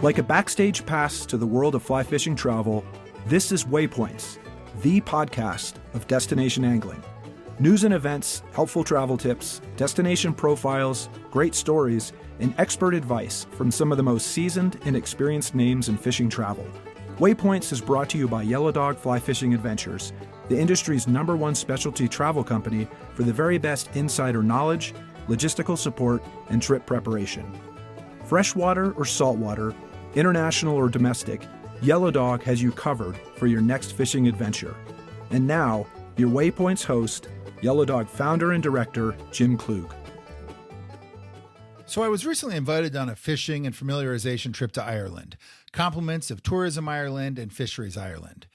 Like a backstage pass to the world of fly fishing travel, this is Waypoints, the podcast of destination angling. News and events, helpful travel tips, destination profiles, great stories, and expert advice from some of the most seasoned and experienced names in fishing travel. Waypoints is brought to you by Yellow Dog Fly Fishing Adventures, the industry's #1 specialty travel company for the very best insider knowledge, logistical support, and trip preparation. Freshwater or saltwater, international or domestic, Yellow Dog has you covered for your next fishing adventure. And now, your Waypoints host, Yellow Dog founder and director, Jim Klug. So I was recently invited on a fishing and familiarization trip to Ireland, compliments of Tourism Ireland and Fisheries Ireland.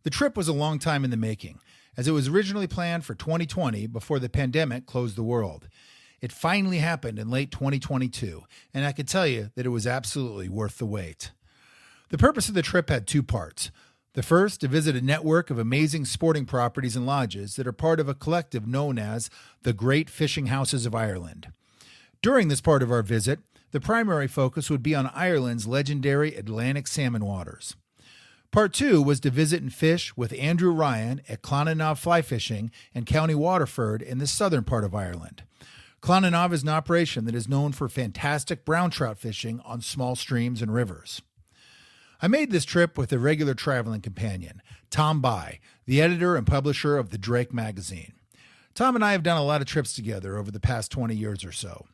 The trip was a long time in the making, as it was originally planned for 2020 before the pandemic closed the world. It finally happened in late 2022, and I can tell you that it was absolutely worth the wait. The purpose of the trip had two parts. The first, to visit a network of amazing sporting properties and lodges that are part of a collective known as the Great Fishing Houses of Ireland. During this part of our visit, the primary focus would be on Ireland's legendary Atlantic salmon waters. Part two was to visit and fish with Andrew Ryan at Clonanov Fly Fishing in County Waterford in the southern part of Ireland. Clonanov is an operation that is known for fantastic brown trout fishing on small streams and rivers. I made this trip with a regular traveling companion, Tom By, the editor and publisher of the Drake magazine. Tom and I have done a lot of trips together over the past 20 years or so.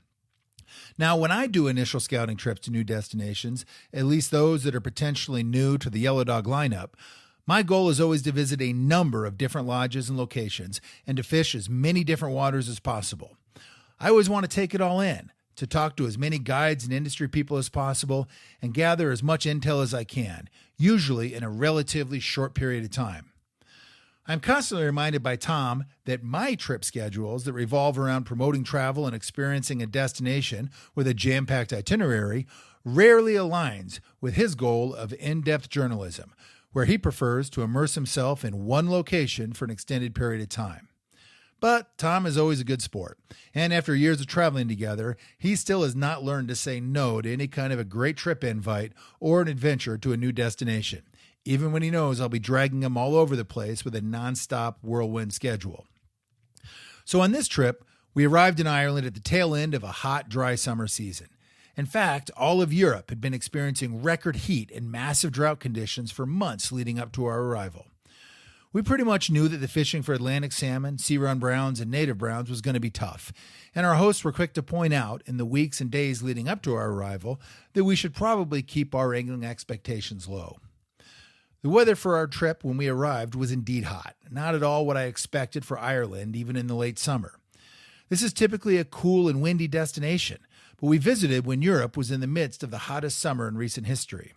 Now, when I do initial scouting trips to new destinations, at least those that are potentially new to the Yellow Dog lineup, my goal is always to visit a number of different lodges and locations and to fish as many different waters as possible. I always want to take it all in, to talk to as many guides and industry people as possible and gather as much intel as I can, usually in a relatively short period of time. I'm constantly reminded by Tom that my trip schedules that revolve around promoting travel and experiencing a destination with a jam-packed itinerary rarely aligns with his goal of in-depth journalism, where he prefers to immerse himself in one location for an extended period of time. But Tom is always a good sport, and after years of traveling together, he still has not learned to say no to any kind of a great trip invite or an adventure to a new destination, even when he knows I'll be dragging him all over the place with a nonstop whirlwind schedule. So on this trip, we arrived in Ireland at the tail end of a hot, dry summer season. In fact, all of Europe had been experiencing record heat and massive drought conditions for months leading up to our arrival. We pretty much knew that the fishing for Atlantic salmon, sea-run browns, and native browns was going to be tough, and our hosts were quick to point out in the weeks and days leading up to our arrival that we should probably keep our angling expectations low. The weather for our trip when we arrived was indeed hot, not at all what I expected for Ireland even in the late summer. This is typically a cool and windy destination, but we visited when Europe was in the midst of the hottest summer in recent history.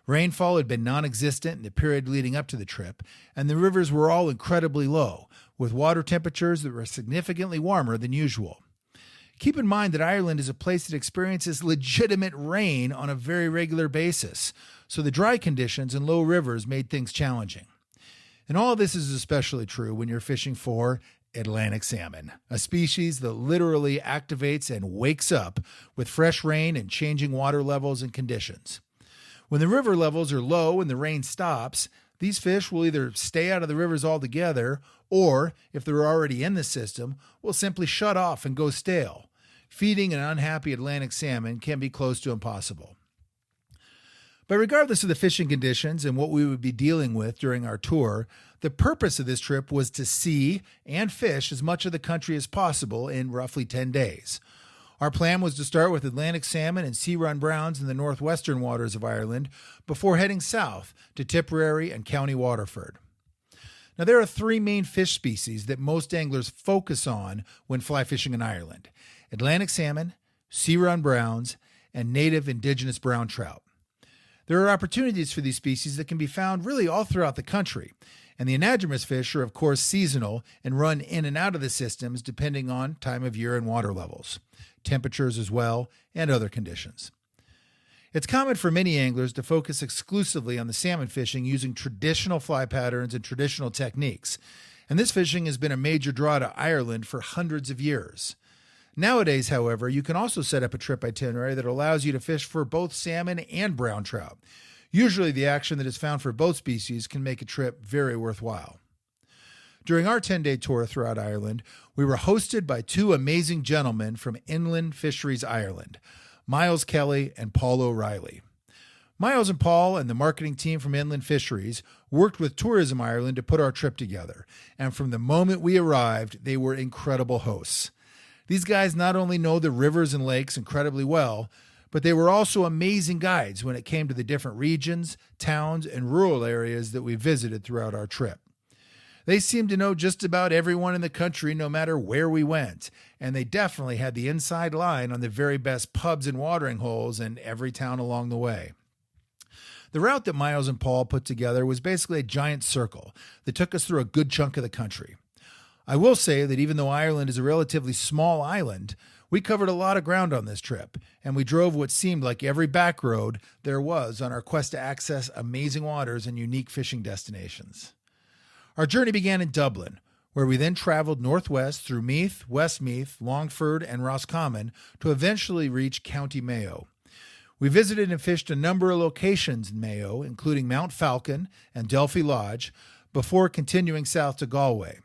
Rainfall had been non-existent in the period leading up to the trip, and the rivers were all incredibly low, with water temperatures that were significantly warmer than usual. Keep in mind that Ireland is a place that experiences legitimate rain on a very regular basis, so the dry conditions and low rivers made things challenging. And all of this is especially true when you're fishing for Atlantic salmon, a species that literally activates and wakes up with fresh rain and changing water levels and conditions. When the river levels are low and the rain stops, these fish will either stay out of the rivers altogether, or, if they're already in the system, will simply shut off and go stale. Feeding an unhappy Atlantic salmon can be close to impossible. But regardless of the fishing conditions and what we would be dealing with during our tour, the purpose of this trip was to see and fish as much of the country as possible in roughly 10 days. Our plan was to start with Atlantic salmon and sea-run browns in the northwestern waters of Ireland before heading south to Tipperary and County Waterford. Now, there are three main fish species that most anglers focus on when fly fishing in Ireland: Atlantic salmon, sea-run browns, and native indigenous brown trout. There are opportunities for these species that can be found really all throughout the country, and the anadromous fish are of course seasonal and run in and out of the systems depending on time of year and water levels, temperatures as well, and other conditions. It's common for many anglers to focus exclusively on the salmon fishing using traditional fly patterns and traditional techniques, and this fishing has been a major draw to Ireland for hundreds of years. Nowadays, however, you can also set up a trip itinerary that allows you to fish for both salmon and brown trout. Usually the action that is found for both species can make a trip very worthwhile. During our 10-day tour throughout Ireland, we were hosted by two amazing gentlemen from Inland Fisheries Ireland, Miles Kelly and Paul O'Reilly. Miles and Paul and the marketing team from Inland Fisheries worked with Tourism Ireland to put our trip together, and from the moment we arrived, they were incredible hosts. These guys not only know the rivers and lakes incredibly well, but they were also amazing guides when it came to the different regions, towns, and rural areas that we visited throughout our trip. They seemed to know just about everyone in the country no matter where we went, and they definitely had the inside line on the very best pubs and watering holes in every town along the way. The route that Miles and Paul put together was basically a giant circle that took us through a good chunk of the country. I will say that even though Ireland is a relatively small island, we covered a lot of ground on this trip, and we drove what seemed like every back road there was on our quest to access amazing waters and unique fishing destinations. Our journey began in Dublin, where we then traveled northwest through Meath, Westmeath, Longford, and Roscommon to eventually reach County Mayo. We visited and fished a number of locations in Mayo, including Mount Falcon and Delphi Lodge, before continuing south to Galway.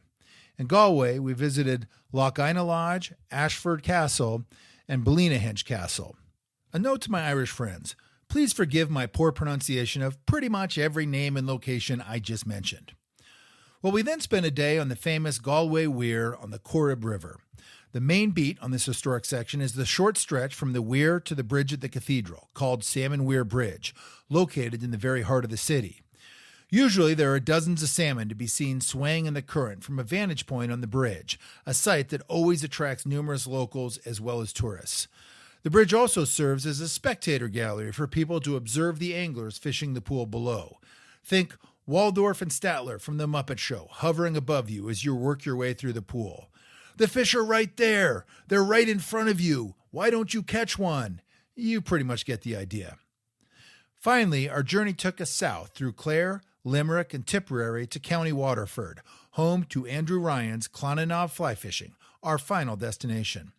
In Galway, we visited Lough Ina Lodge, Ashford Castle, and Ballynahinch Castle. A note to my Irish friends, please forgive my poor pronunciation of pretty much every name and location I just mentioned. Well, we then spent a day on the famous Galway Weir on the Corrib River. The main beat on this historic section is the short stretch from the weir to the bridge at the cathedral, called Salmon Weir Bridge, located in the very heart of the city. Usually there are dozens of salmon to be seen swaying in the current from a vantage point on the bridge, a sight that always attracts numerous locals as well as tourists. The bridge also serves as a spectator gallery for people to observe the anglers fishing the pool below. Think Waldorf and Statler from The Muppet Show hovering above you as you work your way through the pool. The fish are right there. They're right in front of you. Why don't you catch one? You pretty much get the idea. Finally, our journey took us south through Clare, Limerick, and Tipperary to County Waterford, home to Andrew Ryan's Clonanov Fly Fishing, our final destination.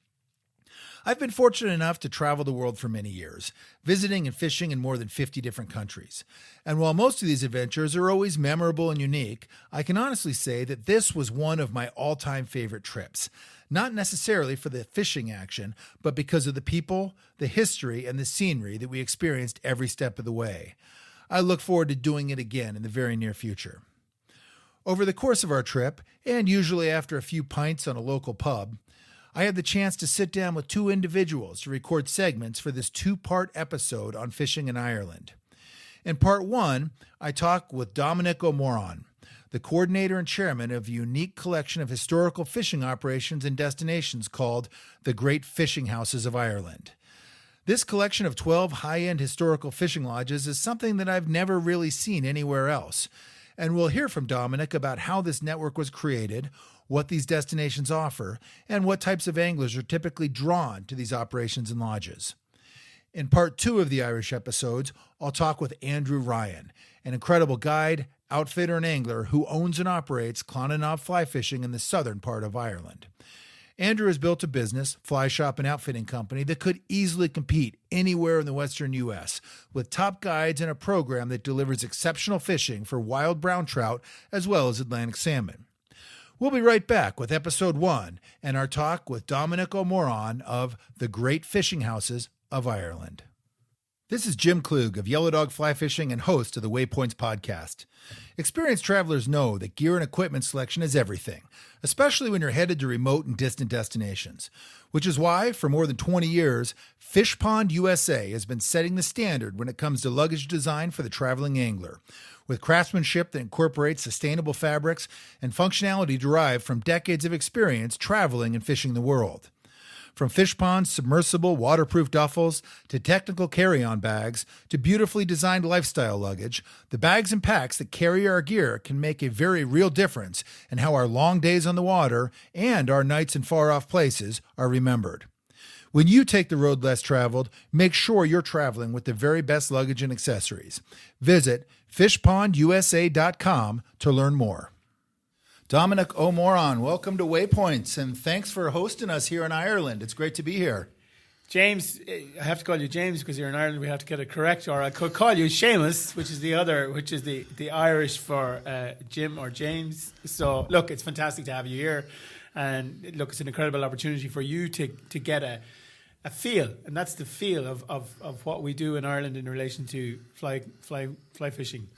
I've been fortunate enough to travel the world for many years, visiting and fishing in more than 50 different countries. And while most of these adventures are always memorable and unique, I can honestly say that this was one of my all-time favorite trips. Not necessarily for the fishing action, but because of the people, the history, and the scenery that we experienced every step of the way. I look forward to doing it again in the very near future. Over the course of our trip, and usually after a few pints on a local pub, I had the chance to sit down with two individuals to record segments for this two-part episode on fishing in Ireland. In part one, I talked with Dominic O'Moran, the coordinator and chairman of a unique collection of historical fishing operations and destinations called the Great Fishing Houses of Ireland. This collection of 12 high-end historical fishing lodges is something that I've never really seen anywhere else, and we'll hear from Dominic about how this network was created, what these destinations offer, and what types of anglers are typically drawn to these operations and lodges. In part two of the Irish episodes, I'll talk with Andrew Ryan, an incredible guide, outfitter, and angler who owns and operates Clonanov Fly Fishing in the southern part of Ireland. Andrew has built a business, fly shop, and outfitting company that could easily compete anywhere in the western U.S., with top guides and a program that delivers exceptional fishing for wild brown trout as well as Atlantic salmon. We'll be right back with episode 1 and our talk with Dominic O'Moran of the Great Fishing Houses of Ireland. This is Jim Klug of Yellow Dog Fly Fishing and host of the Waypoints podcast. Experienced travelers know that gear and equipment selection is everything, especially when you're headed to remote and distant destinations, which is why, for more than 20 years, Fish Pond USA has been setting the standard when it comes to luggage design for the traveling angler, with craftsmanship that incorporates sustainable fabrics and functionality derived from decades of experience traveling and fishing the world. From Fish Pond's submersible waterproof duffels to technical carry-on bags to beautifully designed lifestyle luggage, the bags and packs that carry our gear can make a very real difference in how our long days on the water and our nights in far-off places are remembered. When you take the road less traveled, make sure you're traveling with the very best luggage and accessories. Visit fishpondusa.com to learn more. Dominic O'Moron, welcome to Waypoints, and thanks for hosting us here in Ireland. It's great to be here. James, I have to call you James because you're in Ireland. We have to get it correct, or I could call you Seamus, which is the Irish for Jim or James. So, look, it's fantastic to have you here, and look, it's an incredible opportunity for you to get a feel, and that's the feel of what we do in Ireland in relation to fly fishing.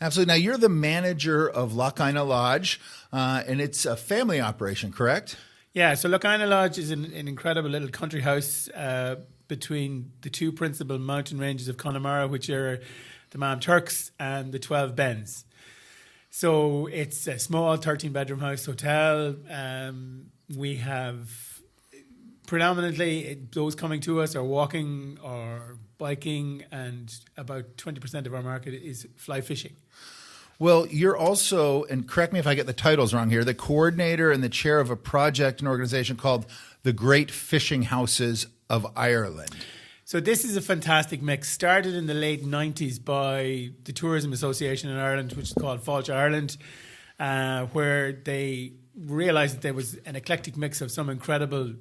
Absolutely. Now, you're the manager of Loch Inna Lodge, and it's a family operation, correct? Yeah, so Loch Inna Lodge is an incredible little country house between the two principal mountain ranges of Connemara, which are the Mam Turks and the 12 Bens. So it's a small 13-bedroom house hotel. We have predominantly those coming to us are walking or biking, and about 20% of our market is fly fishing. Well, you're also, and correct me if I get the titles wrong here, the coordinator and the chair of a project and organization called the Great Fishing Houses of Ireland. So this is a fantastic mix. Started in the late 90s by the Tourism Association in Ireland, which is called Fáilte Ireland, where they realised that there was an eclectic mix of some incredible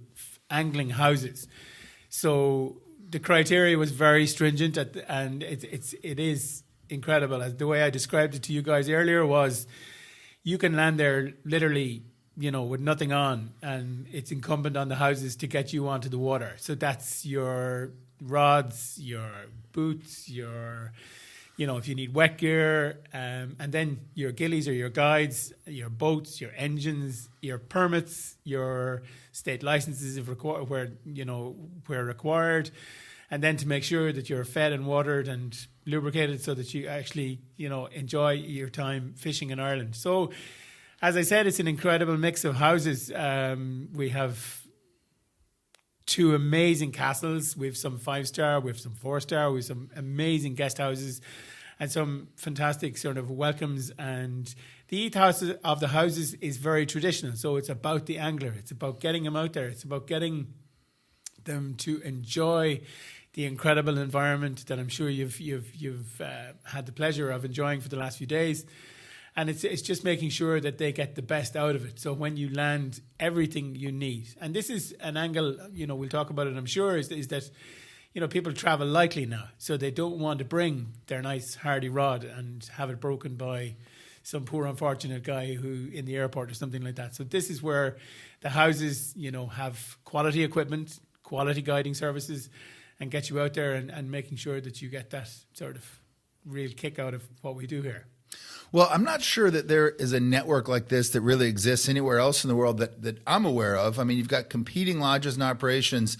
angling houses. So the criteria was very stringent, and it is incredible. As the way I described it to you guys earlier was, you can land there literally, with nothing on, and it's incumbent on the houses to get you onto the water. So that's your rods, your boots, your, if you need wet gear, and then your gillies or your guides, your boats, your engines, your permits, your state licenses if where required, and then to make sure that you're fed and watered and lubricated so that you actually, enjoy your time fishing in Ireland. So, as I said, it's an incredible mix of houses. We have two amazing castles. We have some 5-star, we have some 4-star, we have some amazing guest houses and some fantastic sort of welcomes. And the ethos of the houses is very traditional. So it's about the angler. It's about getting them out there. It's about getting them to enjoy the incredible environment that I'm sure you've had the pleasure of enjoying for the last few days. And it's just making sure that they get the best out of it. So when you land, everything you need. And this is an angle, we'll talk about it, I'm sure, is that, people travel lightly now. So they don't want to bring their nice hardy rod and have it broken by some poor unfortunate guy who in the airport or something like that. So this is where the houses, have quality equipment, quality guiding services, and get you out there and making sure that you get that sort of real kick out of what we do here. Well, I'm not sure that there is a network like this that really exists anywhere else in the world that I'm aware of. I mean, you've got competing lodges and operations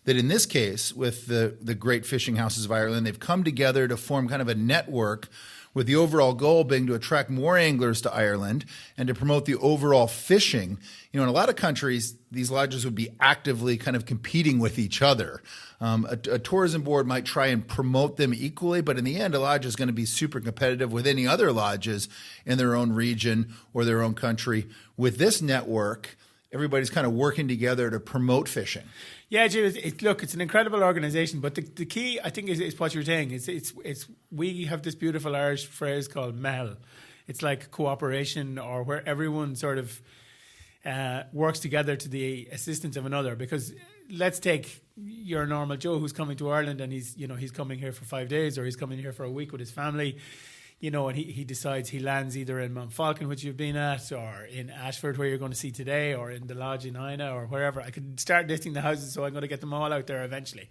that in this case, with the Great Fishing Houses of Ireland, they've come together to form kind of a network with the overall goal being to attract more anglers to Ireland and to promote the overall fishing. In a lot of countries, these lodges would be actively kind of competing with each other. A tourism board might try and promote them equally, but in the end, a lodge is going to be super competitive with any other lodges in their own region or their own country. With this network, everybody's kind of working together to promote fishing. Yeah, Jim, it's an incredible organisation, but the key, I think, is what you're saying. It's we have this beautiful Irish phrase called MEL. It's like cooperation, or where everyone sort of works together to the assistance of another. Because let's take your normal Joe who's coming to Ireland, and he's coming here for 5 days, or he's coming here for a week with his family. And he decides he lands either in Mount Falcon, which you've been at, or in Ashford, where you're going to see today, or in the lodge in Ina, or wherever. I could start listing the houses, so I'm going to get them all out there eventually.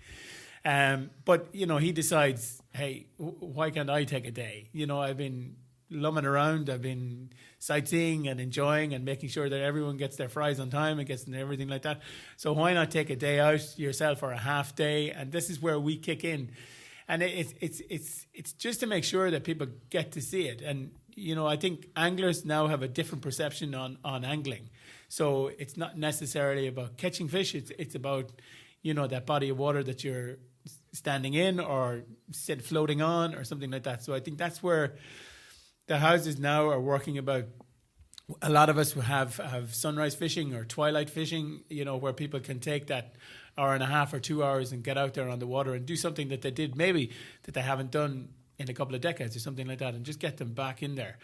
But, he decides, hey, why can't I take a day? I've been lumming around, I've been sightseeing and enjoying and making sure that everyone gets their fries on time and gets everything like that. So why not take a day out yourself, or a half day? And this is where we kick in. And it's just to make sure that people get to see it. And, I think anglers now have a different perception on angling. So it's not necessarily about catching fish. It's about, that body of water that you're standing in or floating on or something like that. So I think that's where the houses now are working about. A lot of us have sunrise fishing or twilight fishing, where people can take that hour and a half or 2 hours and get out there on the water and do something that they did maybe that they haven't done in a couple of decades or something like that, and just get them back in there.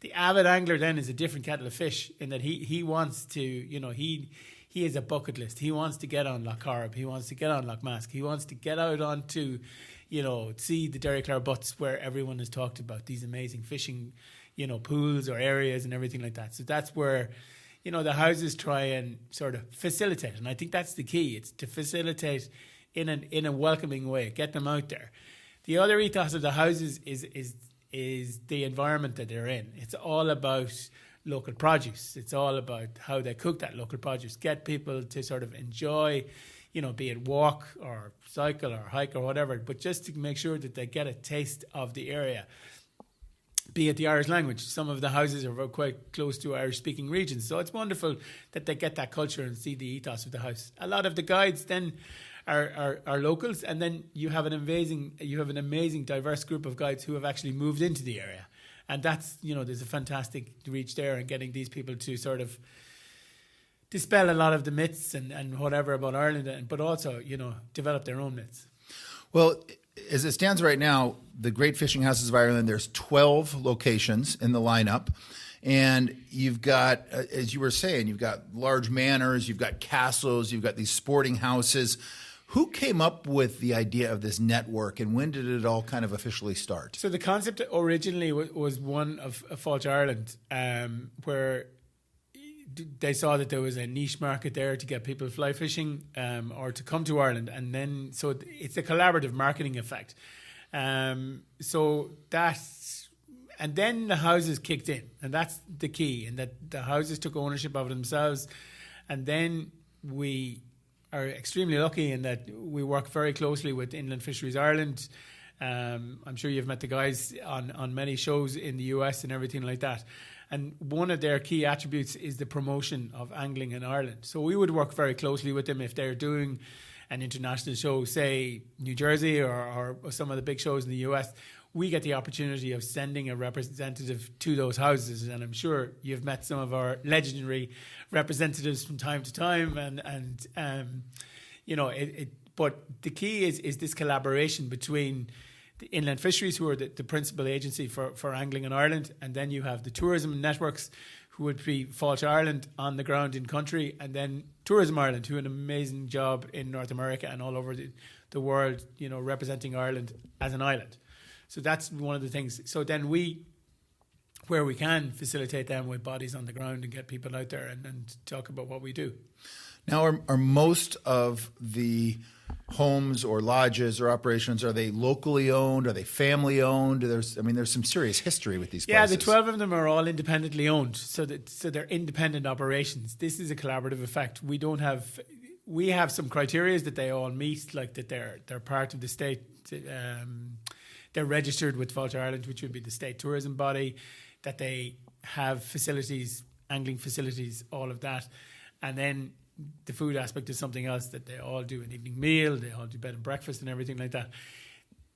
The avid angler then is a different kettle of fish in that he wants to, he has a bucket list. He wants to get on Loch Corrib. He wants to get on Loch Mask. He wants to get out onto, see the Derryclare Butts where everyone has talked about these amazing fishing, pools or areas and everything like that. So that's where, the houses try and sort of facilitate. And I think that's the key. It's to facilitate in a welcoming way, get them out there. The other ethos of the houses is the environment that they're in. It's all about local produce. It's all about how they cook that local produce. Get people to sort of enjoy, be it walk or cycle or hike or whatever, but just to make sure that they get a taste of the area. Be it the Irish language. Some of the houses are quite close to Irish-speaking regions, so it's wonderful that they get that culture and see the ethos of the house. A lot of the guides then are locals, and then you have an amazing diverse group of guides who have actually moved into the area, and that's there's a fantastic reach there in getting these people to sort of dispel a lot of the myths and whatever about Ireland, but also develop their own myths. Well, as it stands right now, the Great Fishing Houses of Ireland, there's 12 locations in the lineup. And you've got, as you were saying, you've got large manors, you've got castles, you've got these sporting houses. Who came up with the idea of this network, and when did it all kind of officially start? So the concept originally was one of Fáilte Ireland, where they saw that there was a niche market there to get people fly fishing or to come to Ireland. And then, so it's a collaborative marketing effect. And then the houses kicked in, and that's the key, and that the houses took ownership of it themselves. And then we are extremely lucky in that we work very closely with Inland Fisheries Ireland. I'm sure you've met the guys on many shows in the US and everything like that. And one of their key attributes is the promotion of angling in Ireland. So we would work very closely with them if they're doing an international show, say New Jersey or some of the big shows in the US. We get the opportunity of sending a representative to those houses. And I'm sure you've met some of our legendary representatives from time to time. But the key is this collaboration between the Inland Fisheries, who are the principal agency for angling in Ireland, and then you have the tourism networks, who would be Fáilte Ireland on the ground in country, and then Tourism Ireland, who do an amazing job in North America and all over the world, representing Ireland as an island. So that's one of the things. So then we, where we can, facilitate them with bodies on the ground and get people out there and talk about what we do. Now, are most of the homes or lodges or operations, are they locally owned? Are they family owned? There's some serious history with these places. Yeah, the 12 of them are all independently owned. So they're independent operations. This is a collaborative effect. We have some criteria that they all meet, like that they're part of the state. They're registered with Fáilte Ireland, which would be the state tourism body, that they have facilities, angling facilities, all of that. And then the food aspect is something else, that they all do an evening meal, they all do bed and breakfast and everything like that.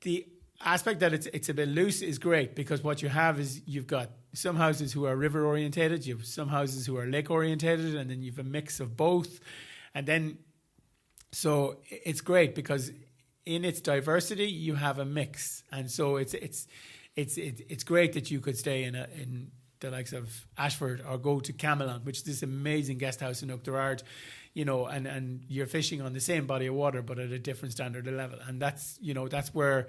The aspect that it's a bit loose is great, because what you have is you've got some houses who are river orientated, you have some houses who are lake orientated, and then you have a mix of both. And then, so it's great because in its diversity you have a mix, and so it's great that you could stay in the likes of Ashford or go to Camelon, which is this amazing guest house in Oughterard, and you're fishing on the same body of water but at a different standard of level. And that's where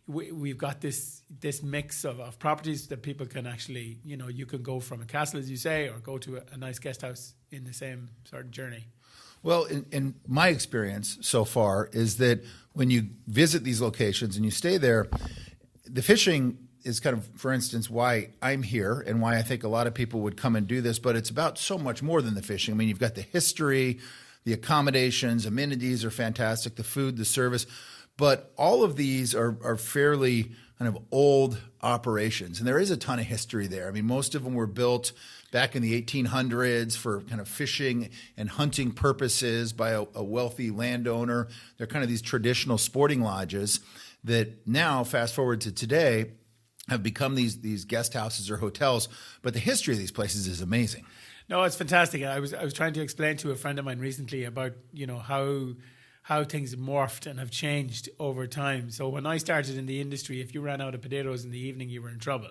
we've got this mix of properties that people can actually, you can go from a castle, as you say, or go to a nice guest house in the same sort of journey. Well, in my experience so far is that when you visit these locations and you stay there, the fishing is kind of, for instance, why I'm here and why I think a lot of people would come and do this, but it's about so much more than the fishing. I mean, you've got the history, the accommodations, amenities are fantastic, the food, the service, but all of these are fairly kind of old operations, and there is a ton of history there. I mean, most of them were built back in the 1800s for kind of fishing and hunting purposes by a wealthy landowner. They're kind of these traditional sporting lodges that now, fast forward to today, have become these guest houses or hotels, but the history of these places is amazing. No, it's fantastic. I was trying to explain to a friend of mine recently about how things have morphed and have changed over time. So when I started in the industry, if you ran out of potatoes in the evening, you were in trouble.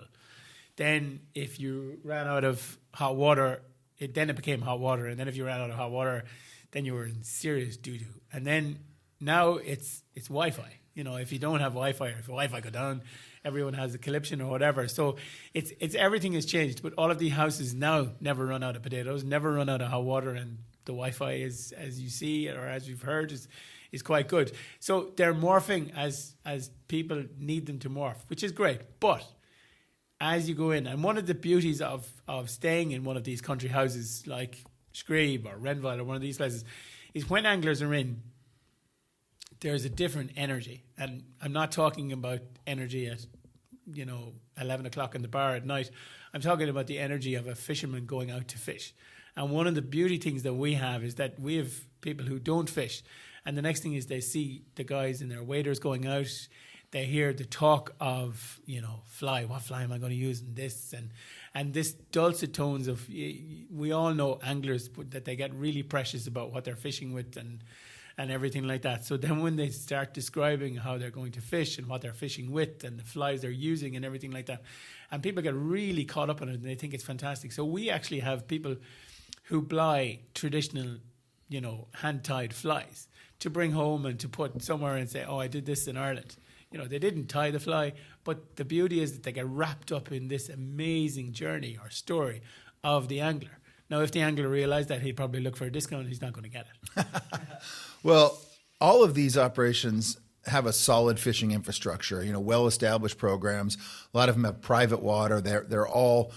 Then if you ran out of hot water, it became hot water. And then if you ran out of hot water, then you were in serious doo-doo. And then now it's Wi-Fi. You know, if you don't have Wi-Fi, or if Wi-Fi go down, everyone has a conniption or whatever. So it's everything has changed. But all of the houses now never run out of potatoes, never run out of hot water, and the Wi-Fi is, as you see or as you've heard, is quite good. So they're morphing as people need them to morph, which is great. But as you go in, and one of the beauties of staying in one of these country houses like Screeb or Renville or one of these places is when anglers are in, there's a different energy. And I'm not talking about energy at, 11 o'clock in the bar at night. I'm talking about the energy of a fisherman going out to fish. And one of the beauty things that we have is that we have people who don't fish. And the next thing is they see the guys and their waders going out. They hear the talk of, fly. What fly am I going to use in this? And this dulcet tones of, we all know anglers, that they get really precious about what they're fishing with and everything like that. So then when they start describing how they're going to fish and what they're fishing with and the flies they're using and everything like that, and people get really caught up in it and they think it's fantastic. So we actually have people who buy traditional, hand-tied flies to bring home and to put somewhere and say, oh, I did this in Ireland. They didn't tie the fly, but the beauty is that they get wrapped up in this amazing journey or story of the angler. Now, if the angler realized that, he'd probably look for a discount. He's not going to get it. Well, all of these operations have a solid fishing infrastructure, well-established programs. A lot of them have private water. They're all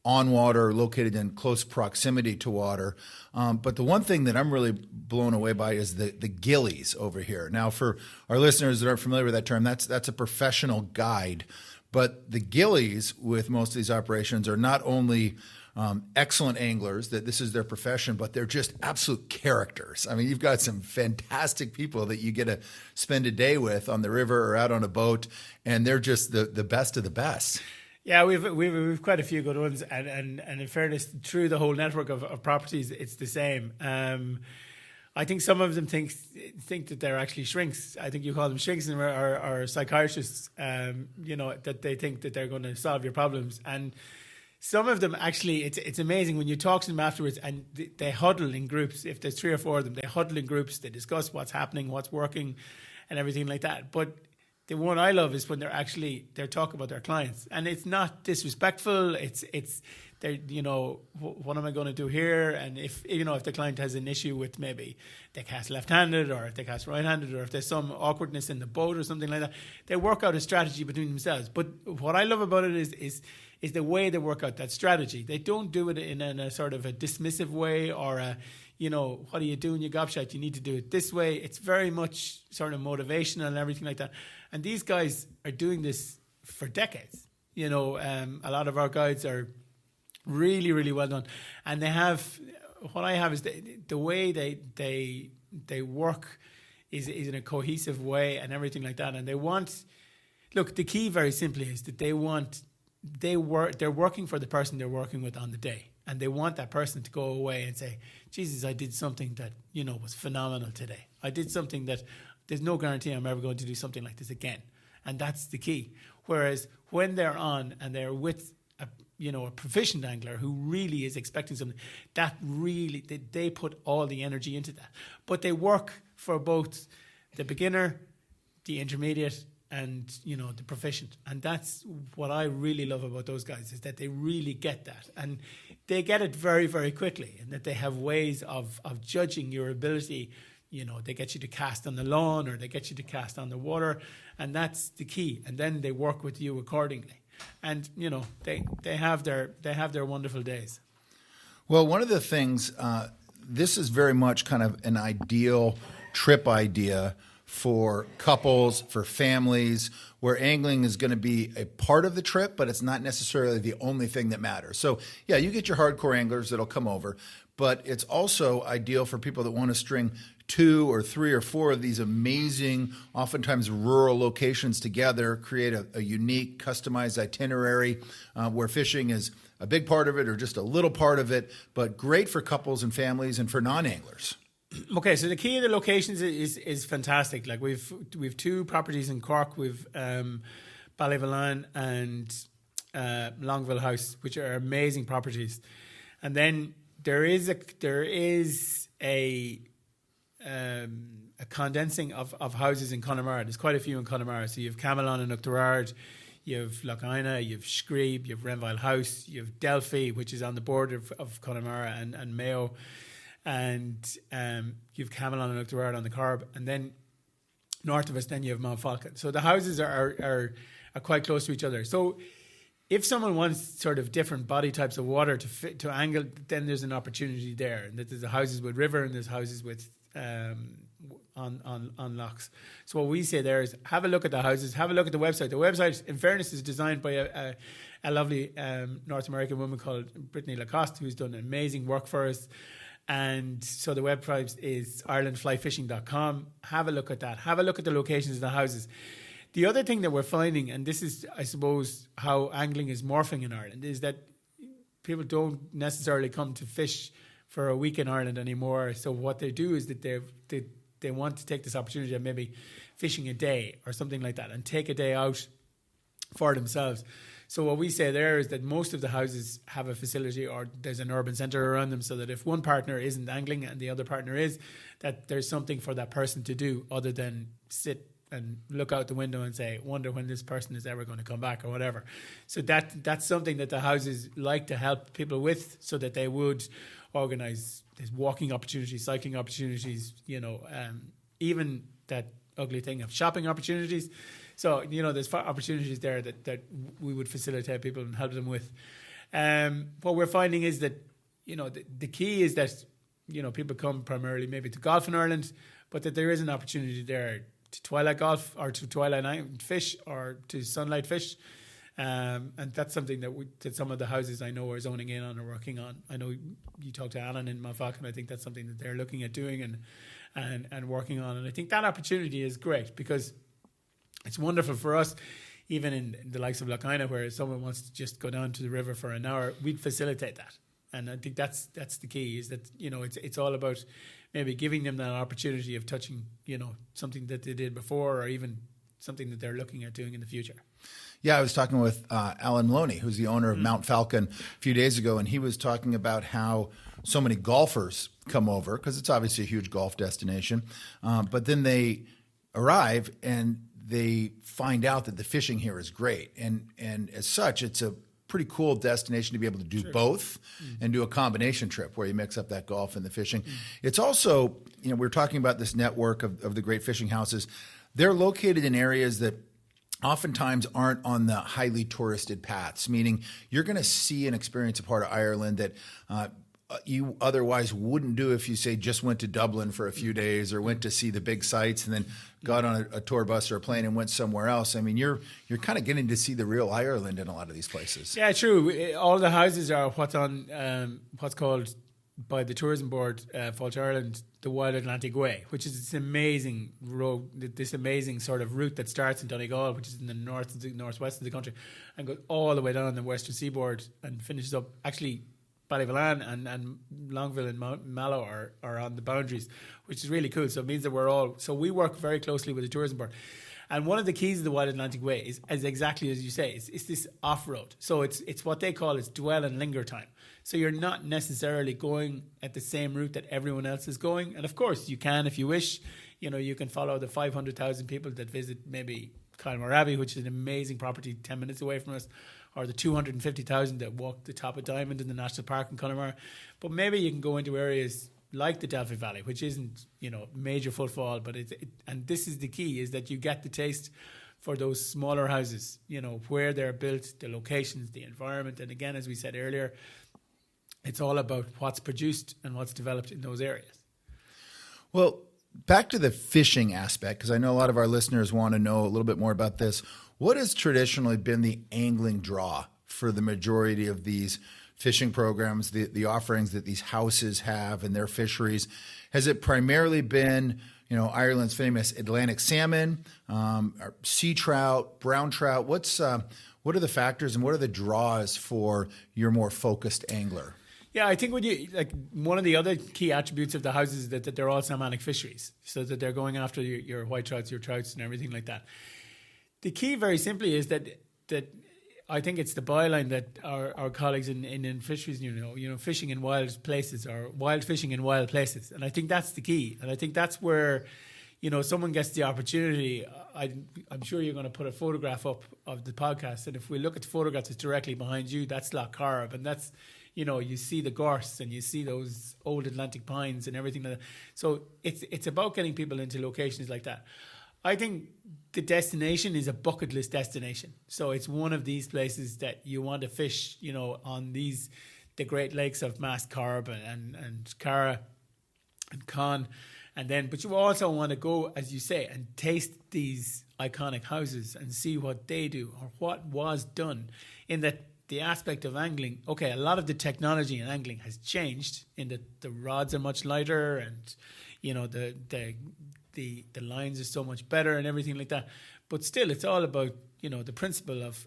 on water, located in close proximity to water. But the one thing that I'm really blown away by is the gillies over here. Now, for our listeners that aren't familiar with that term, that's a professional guide. But the gillies with most of these operations are not only excellent anglers, that this is their profession, but they're just absolute characters. I mean, you've got some fantastic people that you get to spend a day with on the river or out on a boat, and they're just the best of the best. Yeah, we've quite a few good ones, and in fairness, through the whole network of properties, it's the same. I think some of them think that they're actually shrinks. I think you call them shrinks or psychiatrists. That they think that they're going to solve your problems, and some of them actually, it's amazing when you talk to them afterwards, and they huddle in groups. If there's 3 or 4 of them, they huddle in groups. They discuss what's happening, what's working, and everything like that. But the one I love is when they're talking about their clients, and it's not disrespectful. It's they're, what am I going to do here? And if the client has an issue with maybe they cast left-handed, or if they cast right-handed, or if there's some awkwardness in the boat or something like that, they work out a strategy between themselves. But what I love about it is the way they work out that strategy. They don't do it in a sort of a dismissive way or a, what are you doing, you gobshite, you need to do it this way. It's very much sort of motivational and everything like that. And these guys are doing this for decades. A lot of our guides are really, really well done. And they have, what I have is the way they work is in a cohesive way and everything like that. And they want, look, the key very simply is that they're working for the person they're working with on the day. And they want that person to go away and say, Jesus, I did something that, was phenomenal today. I did something that there's no guarantee I'm ever going to do something like this again. And that's the key. Whereas when they're on and they're with a proficient angler who really is expecting something, that really, they put all the energy into that. But they work for both the beginner, the intermediate, and the proficient. And that's what I really love about those guys, is that they really get that, and they get it very, very quickly, and that they have ways of judging your ability. They get you to cast on the lawn, or they get you to cast on the water, and that's the key. And then they work with you accordingly, and they have their wonderful days. Well, one of the things, this is very much kind of an ideal trip idea for couples, for families, where angling is going to be a part of the trip, but it's not necessarily the only thing that matters. So, yeah, you get your hardcore anglers that'll come over, but it's also ideal for people that want to string 2 or 3 or 4 of these amazing, oftentimes rural locations together, create a unique, customized itinerary where fishing is a big part of it or just a little part of it, but great for couples and families and for non-anglers. Okay, so the key of the locations is fantastic. Like we've 2 properties in Cork. We've Ballyvolane and Longville House, which are amazing properties. And then there is a condensing of houses in Connemara. There's quite a few in Connemara. So you have Camelon and Uachtarard, you have Lochina, you have Screeb, you have Renville House, you have Delphi, which is on the border of Connemara and Mayo, and you have Camelon and Uachtarard on the Corb, and then north of us, then you have Mount Falcon. So the houses are quite close to each other. So if someone wants sort of different body types of water to angle, then there's an opportunity there. And that there's houses with river and there's houses with on locks. So what we say there is have a look at the houses, have a look at the website. The website, in fairness, is designed by a lovely North American woman called Brittany Lacoste, who's done amazing work for us. And so the website is irelandflyfishing.com. Have a look at that. Have a look at the locations of the houses. The other thing that we're finding, and this is, I suppose, how angling is morphing in Ireland, is that people don't necessarily come to fish for a week in Ireland anymore. So what they do is that they want to take this opportunity of maybe fishing a day or something like that and take a day out for themselves. So what we say there is that most of the houses have a facility or there's an urban centre around them, so that if one partner isn't angling and the other partner is, that there's something for that person to do other than sit and look out the window and say, wonder when this person is ever going to come back or whatever. So that's something that the houses like to help people with, so that they would organise walking opportunities, cycling opportunities, even that ugly thing of shopping opportunities. So, there's opportunities there that we would facilitate people and help them with. What we're finding is that, the key is that, people come primarily maybe to golf in Ireland, but that there is an opportunity there to twilight golf or to twilight night fish or to sunlight fish. And that's something that some of the houses I know are zoning in on or working on. I know you talked to Alan in Mount Falcon. I think that's something that they're looking at doing and working on. And I think that opportunity is great because it's wonderful for us, even in the likes of Lochina, where someone wants to just go down to the river for an hour, we'd facilitate that. And I think that's the key, is that, it's all about maybe giving them that opportunity of touching, something that they did before or even something that they're looking at doing in the future. Yeah, I was talking with Alan Maloney, who's the owner of Mount Falcon, a few days ago, and he was talking about how so many golfers come over, because it's obviously a huge golf destination, but then they arrive and they find out that the fishing here is great. And as such, it's a pretty cool destination to be able to do both and do a combination trip where you mix up that golf and the fishing. It's also, we're talking about this network of the great fishing houses. They're located in areas that oftentimes aren't on the highly touristed paths, meaning you're going to see and experience a part of Ireland that you otherwise wouldn't do if you, say, just went to Dublin for a few days or went to see the big sites and then got on a tour bus or a plane and went somewhere else. I mean, you're kind of getting to see the real Ireland in a lot of these places. Yeah, true. All the houses are what's called by the Tourism Board, Fáilte Ireland, the Wild Atlantic Way, which is this amazing road, this amazing sort of route that starts in Donegal, which is in the northwest of the country, and goes all the way down the western seaboard and finishes up. Actually, Ballyvalan and Longville and Mallow are on the boundaries, which is really cool. So it means that so we work very closely with the Tourism Board. And one of the keys of the Wild Atlantic Way is exactly as you say, it's this off-road. So it's what they call dwell and linger time. So you're not necessarily going at the same route that everyone else is going. And of course, you can if you wish. You can follow the 500,000 people that visit maybe Kylemore Abbey, which is an amazing property 10 minutes away from us, or the 250,000 that walk the top of Diamond in the National Park in Connemara. But maybe you can go into areas like the Delphi Valley, which isn't, major footfall, but and this is the key, is that you get the taste for those smaller houses, where they're built, the locations, the environment. And again, as we said earlier, it's all about what's produced and what's developed in those areas. Well, back to the fishing aspect, because I know a lot of our listeners want to know a little bit more about this. What has traditionally been the angling draw for the majority of these fishing programs, the offerings that these houses have and their fisheries? Has it primarily been, Ireland's famous Atlantic salmon, sea trout, brown trout? What are the factors and what are the draws for your more focused angler? Yeah, I think one of the other key attributes of the houses is that they're all salmonic fisheries, so that they're going after your white trouts, your trouts, and everything like that. The key, very simply, is that I think it's the byline that our colleagues in fisheries, fishing in wild places, or wild fishing in wild places. And I think that's the key. And I think that's where, someone gets the opportunity. I'm sure you're going to put a photograph up of the podcast. And if we look at the photograph that's directly behind you, that's Lough Corrib. And that's, you see the gorse and you see those old Atlantic pines and everything like that. So it's about getting people into locations like that. I think the destination is a bucket list destination. So it's one of these places that you want to fish, on the Great Lakes of Mass Corrib and Cara and Con. But you also want to go, as you say, and taste these iconic houses and see what they do or what was done. In that the aspect of angling, okay, a lot of the technology in angling has changed in that the rods are much lighter and, the lines are so much better and everything like that. But still, it's all about, the principle of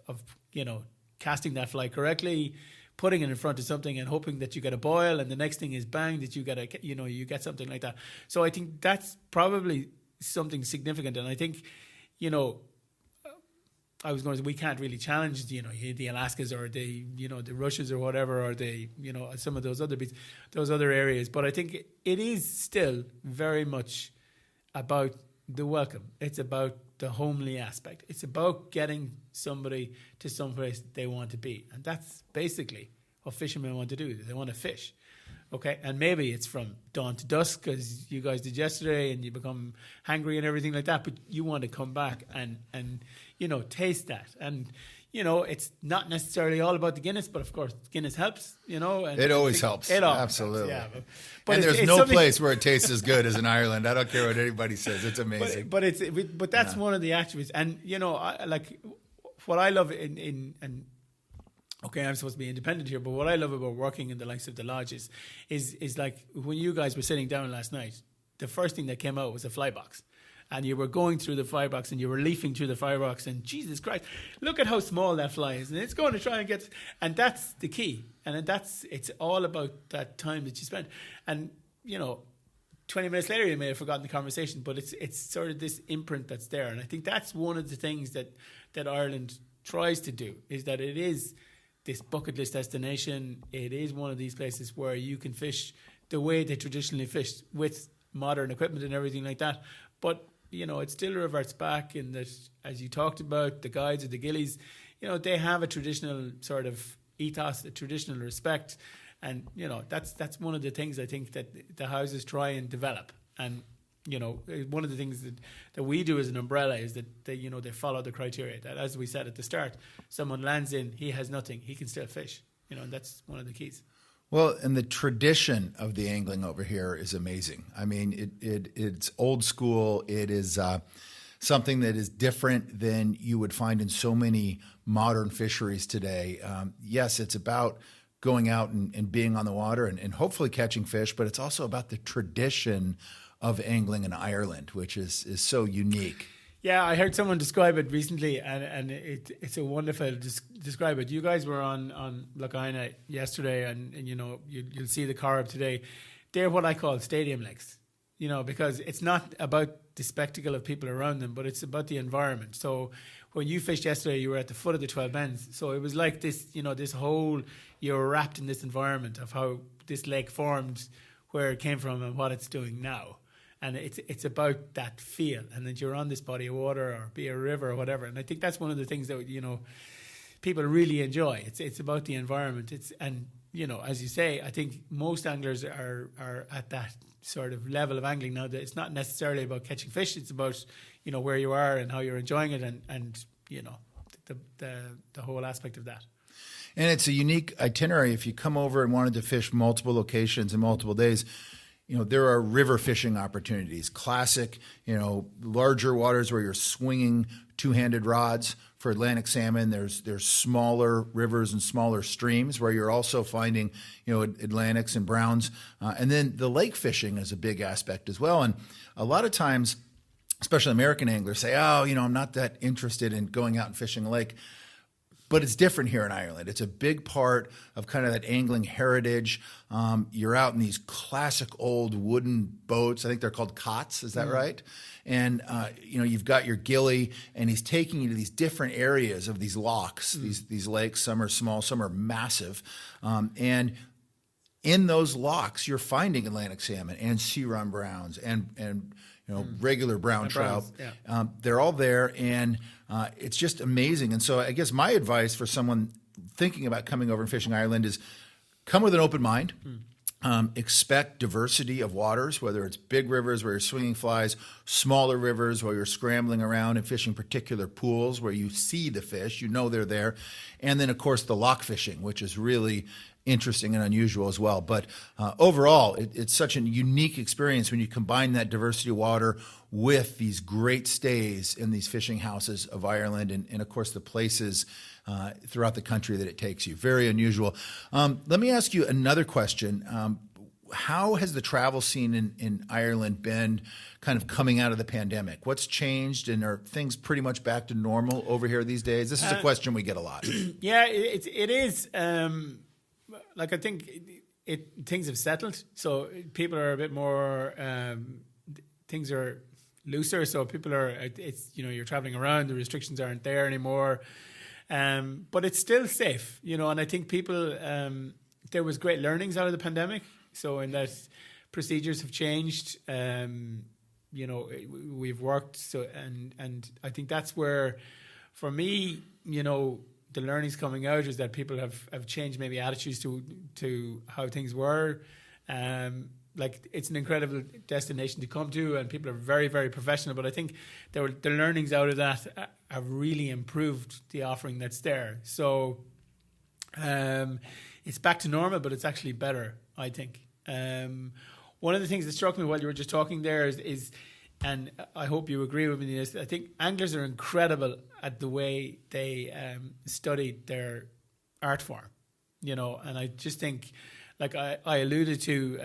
casting that fly correctly, putting it in front of something and hoping that you get a boil, and the next thing is bang, that you get you get something like that. So I think that's probably something significant. And I think, I was going to say we can't really challenge, the Alaskas or the Russias or whatever, or some of those other areas. But I think it is still very much about the welcome. It's about the homely aspect. It's about getting somebody to someplace they want to be. And that's basically what fishermen want to do. They want to fish. Okay, and maybe it's from dawn to dusk, as you guys did yesterday, and you become hungry and everything like that, but you want to come back and taste that. And, it's not necessarily all about the Guinness, but of course, Guinness helps, And it always helps. It always Absolutely. helps, yeah. But and there's no place where it tastes as good as in Ireland. I don't care what anybody says. It's amazing. But that's one of the attributes. And, what I love okay, I'm supposed to be independent here, but what I love about working in the likes of the lodges is like when you guys were sitting down last night, the first thing that came out was a fly box. And you were going through the fly box and you were leafing through the fly box, and Jesus Christ, look at how small that fly is. And it's going to try and get, and that's the key. And it's all about that time that you spent. And, 20 minutes later, you may have forgotten the conversation, but it's sort of this imprint that's there. And I think that's one of the things that Ireland tries to do, is that it is this bucket list destination. It is one of these places where you can fish the way they traditionally fished, with modern equipment and everything like that. But, it still reverts back in that, as you talked about, the guides or the gillies, they have a traditional sort of ethos, a traditional respect. And, that's one of the things I think that the houses try and develop. And, one of the things that we do as an umbrella is that they follow the criteria. That, as we said at the start, someone lands in, he has nothing, he can still fish. And that's one of the keys. Well, and the tradition of the angling over here is amazing. I mean, it's old school. It is something that is different than you would find in so many modern fisheries today. Yes, it's about going out and being on the water and hopefully catching fish, but it's also about the tradition of angling in Ireland, which is so unique. Yeah, I heard someone describe it recently, and it's a wonderful describe it. You guys were on Lough Corrib yesterday, and you'll see the Corrib today. They're what I call stadium lakes, because it's not about the spectacle of people around them, but it's about the environment. So when you fished yesterday, you were at the foot of the 12 Bends. So it was like this, this whole, you were wrapped in this environment of how this lake formed, where it came from, and what it's doing now. And it's about that feel, and that you're on this body of water, or be a river or whatever. And I think that's one of the things that people really enjoy. It's about the environment. As you say, I think most anglers are at that sort of level of angling now, that it's not necessarily about catching fish. It's about where you are and how you're enjoying it, and the whole aspect of that. And it's a unique itinerary. If you come over and wanted to fish multiple locations in multiple days, there are river fishing opportunities, classic, larger waters where you're swinging two-handed rods for Atlantic salmon. There's smaller rivers and smaller streams where you're also finding, Atlantics and browns. And then the lake fishing is a big aspect as well. And a lot of times, especially American anglers say, I'm not that interested in going out and fishing a lake. But it's different here in Ireland. It's a big part of kind of that angling heritage. You're out in these classic old wooden boats. I think they're called cots. Is that right? And you've got your gilly, and he's taking you to these different areas of these lochs, these lakes. Some are small, some are massive, and in those lochs, you're finding Atlantic salmon and sea run browns and regular brown trout. They're all there, and it's just amazing. And so I guess my advice for someone thinking about coming over and fishing Ireland is come with an open mind. Expect diversity of waters, whether it's big rivers where you're swinging flies, smaller rivers where you're scrambling around and fishing particular pools where you see the fish, they're there. And then, of course, the loch fishing, which is really interesting and unusual as well. But overall, it's such a unique experience when you combine that diversity of water with these great stays in these fishing houses of Ireland and of course, the places throughout the country that it takes you. Very unusual. Let me ask you another question. How has the travel scene in Ireland been kind of coming out of the pandemic? What's changed, and are things pretty much back to normal over here these days? This is a question we get a lot. Yeah, it is. I think things have settled, so people are a bit more. Things are looser, so people are. You're traveling around. The restrictions aren't there anymore, but it's still safe. And I think people. There was great learnings out of the pandemic. So in that procedures have changed. We've worked. So and I think that's where, for me, the learnings coming out is that people have changed maybe attitudes to how things were. It's an incredible destination to come to, and people are very, very professional. But I think the learnings out of that have really improved the offering that's there. So it's back to normal, but it's actually better, I think. One of the things that struck me while you were just talking there is and I hope you agree with me, is I think anglers are incredible at the way they study their art form, and I just think, I alluded to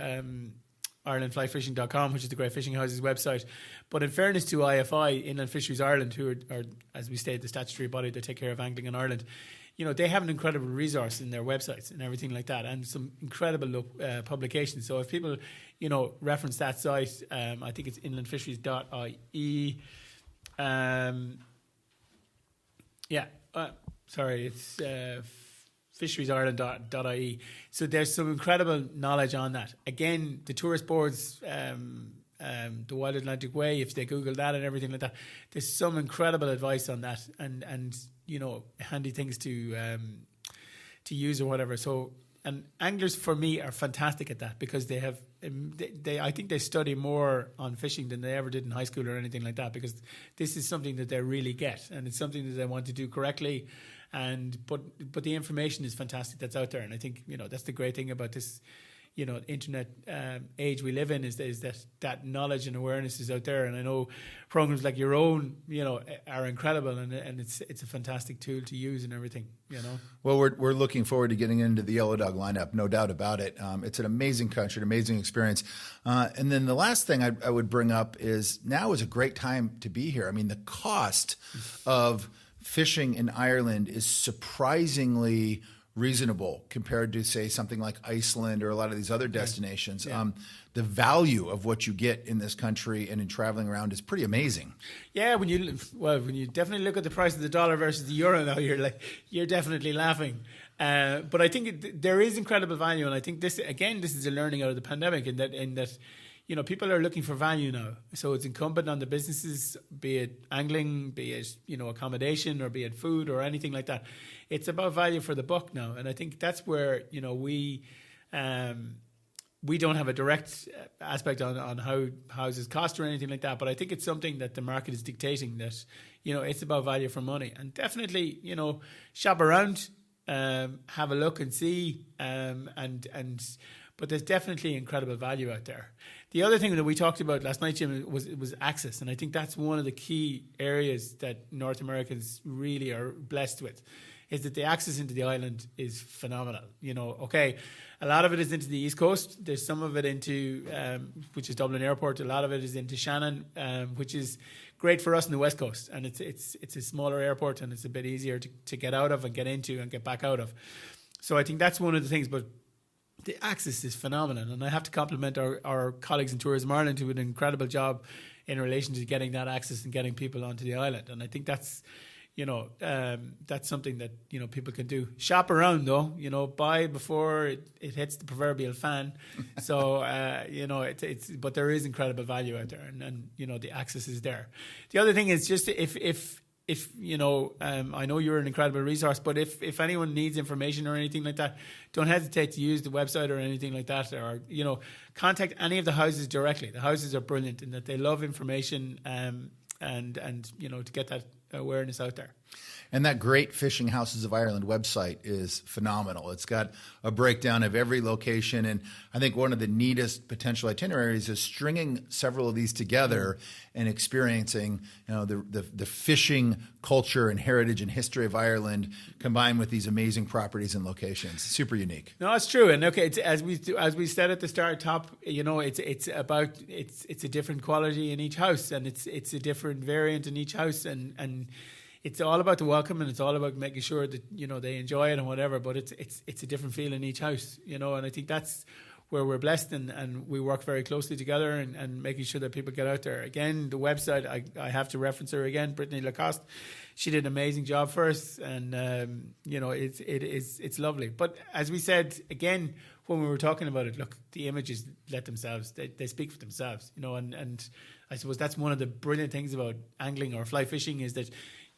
IrelandFlyFishing.com, which is the Great Fishing House's website, but in fairness to IFI, Inland Fisheries Ireland, who are, as we stated, the statutory body that take care of angling in Ireland, they have an incredible resource in their websites and everything like that, and some incredible publications. So if people, reference that site, I think it's inlandfisheries.ie. It's fisheriesireland.ie. So there's some incredible knowledge on that. Again, the tourist boards, the Wild Atlantic Way, if they Google that and everything like that, there's some incredible advice on that, and handy things to use or whatever. So, and anglers for me are fantastic at that, because they have I think they study more on fishing than they ever did in high school or anything like that, because this is something that they really get, and it's something that they want to do correctly. But the information is fantastic that's out there, and I think that's the great thing about this internet age we live in, is that knowledge and awareness is out there. And I know programs like your own, are incredible, and it's a fantastic tool to use and everything, Well, we're looking forward to getting into the Yellow Dog lineup, no doubt about it. It's an amazing country, an amazing experience. And then the last thing I would bring up is now is a great time to be here. I mean, the cost of fishing in Ireland is surprisingly reasonable compared to, say, something like Iceland or a lot of these other destinations. Yeah. The value of what you get in this country and in traveling around is pretty amazing. Yeah, when you definitely look at the price of the dollar versus the euro now, you're definitely laughing. But I think there is incredible value, and I think this is a learning out of the pandemic, in that people are looking for value now. So it's incumbent on the businesses, be it angling, be it accommodation, or be it food or anything like that. It's about value for the buck now, and I think that's where we don't have a direct aspect on how houses cost or anything like that. But I think it's something that the market is dictating, that it's about value for money, and definitely shop around, have a look and see, but there's definitely incredible value out there. The other thing that we talked about last night, Jim, was access. And I think that's one of the key areas that North Americans really are blessed with, is that the access into the island is phenomenal. A lot of it is into the East Coast. There's some of it into, which is Dublin Airport. A lot of it is into Shannon, which is great for us in the West Coast, and it's a smaller airport, and it's a bit easier to get out of and get into and get back out of. So I think that's one of the things, but the access is phenomenal, and I have to compliment our colleagues in Tourism Ireland who did an incredible job in relation to getting that access and getting people onto the island. And I think that's, that's something that, people can do. Shop around though, buy before it hits the proverbial fan. So, but there is incredible value out there, and the access is there. The other thing is just if I know you're an incredible resource, but if anyone needs information or anything like that, don't hesitate to use the website or anything like that, or contact any of the houses directly. The houses are brilliant in that they love information, and to get that awareness out there. And that great Fishing Houses of Ireland website is phenomenal. It's got a breakdown of every location. And I think one of the neatest potential itineraries is stringing several of these together and experiencing, the fishing culture and heritage and history of Ireland combined with these amazing properties and locations. Super unique. No, it's true. And okay, as we said at the start, top, it's a different quality in each house, and it's a different variant in each house, and it's all about the welcome, and it's all about making sure that they enjoy it and whatever. But it's a different feel in each house, and I think that's where we're blessed, and we work very closely together and making sure that people get out there. Again, the website, I have to reference her again, Brittany Lacoste. She did an amazing job for us, and it's lovely. But as we said again when we were talking about it, look, the images they speak for themselves, and I suppose that's one of the brilliant things about angling or fly fishing is that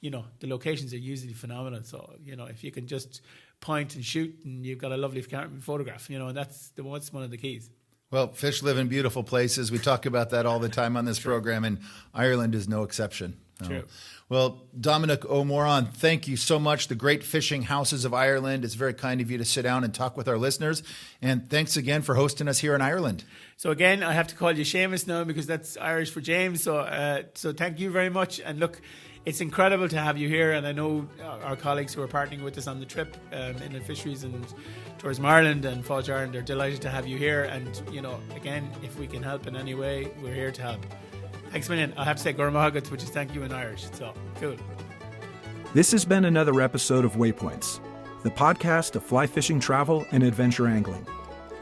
the locations are usually phenomenal. So, if you can just point and shoot and you've got a lovely photograph, and that's one of the keys. Well, fish live in beautiful places. We talk about that all the time on this program, and Ireland is no exception. True. Well, Dominic O'Moran, thank you so much. The Great Fishing Houses of Ireland. It's very kind of you to sit down and talk with our listeners. And thanks again for hosting us here in Ireland. So again, I have to call you Seamus now because that's Irish for James. So thank you very much. And look, it's incredible to have you here, and I know our colleagues who are partnering with us on the trip, Inland Fisheries and Tourism Ireland and Fáilte Ireland, are delighted to have you here. And again, if we can help in any way, we're here to help. Thanks a million. I have to say Gormahagat, which is thank you in Irish. So cool. This has been another episode of Waypoints, the podcast of fly fishing travel and adventure angling.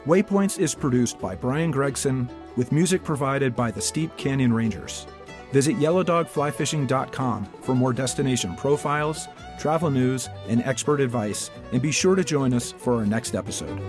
Waypoints is produced by Brian Gregson, with music provided by the Steep Canyon Rangers. Visit yellowdogflyfishing.com for more destination profiles, travel news, and expert advice, and be sure to join us for our next episode.